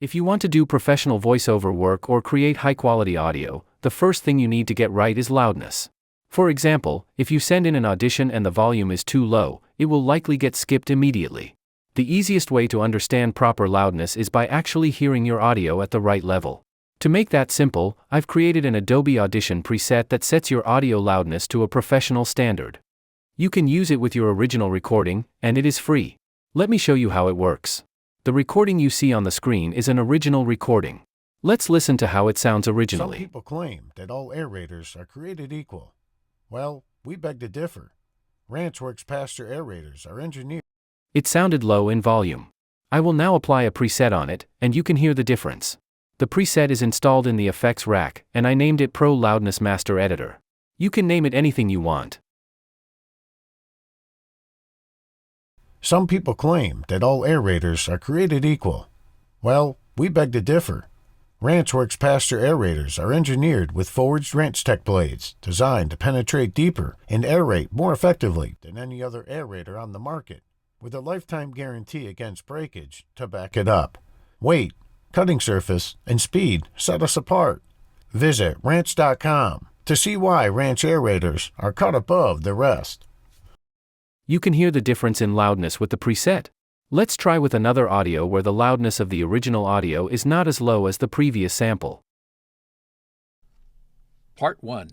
If you want to do professional voiceover work or create high-quality audio, the first thing you need to get right is loudness. For example, if you send in an audition and the volume is too low, it will likely get skipped immediately. The easiest way to understand proper loudness is by actually hearing your audio at the right level. To make that simple, I've created an Adobe Audition preset that sets your audio loudness to a professional standard. You can use it with your original recording, and it is free. Let me show you how it works. The recording you see on the screen is an original recording. Let's listen to how it sounds originally. Some people claim that all aerators are created equal. Well, we beg to differ. Ranch works past your aerators are engineered. It sounded low in volume. I will now apply a preset on it, and you can hear the difference. The preset is installed in the effects rack, and I named it Pro Loudness Master Editor. You can name it anything you want. Some people claim that all aerators are created equal. Well, we beg to differ. Ranch works past your aerators are engineered with forged wrench tech blades designed to penetrate deeper and aerate more effectively than any other aerator on the market, with a lifetime guarantee against breakage to back it up. Weight, cutting surface, and speed set us apart. Visit ranch.com to see why Ranch aerators are cut above the rest. You can hear the difference in loudness with the preset. Let's try with another audio where the loudness of the original audio is not as low as the previous sample. Part 1.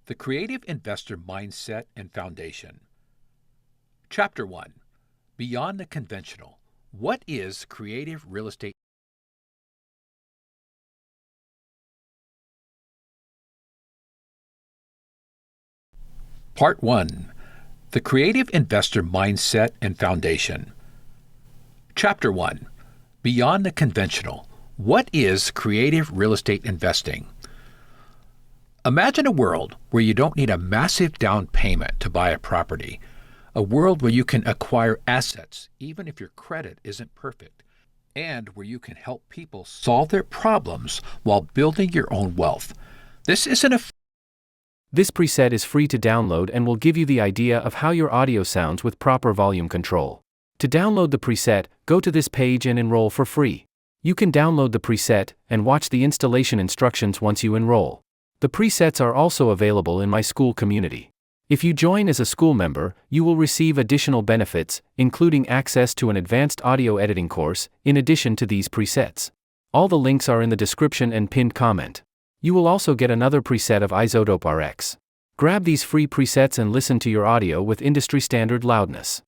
The Creative Investor Mindset and Foundation. Chapter 1. Beyond the Conventional. What is creative real estate? Part 1. The Creative Investor Mindset and Foundation. Chapter 1. Beyond the Conventional. What is creative real estate investing? Imagine a world where you don't need a massive down payment to buy a property. A world where you can acquire assets even if your credit isn't perfect, and where you can help people solve their problems while building your own wealth. This preset is free to download and will give you the idea of how your audio sounds with proper volume control. To download the preset, go to this page and enroll for free. You can download the preset and watch the installation instructions once you enroll. The presets are also available in my Skool community. If you join as a Skool member, you will receive additional benefits, including access to an advanced audio editing course, in addition to these presets. All the links are in the description and pinned comment. You will also get another preset of iZotope RX. Grab these free presets and listen to your audio with industry standard loudness.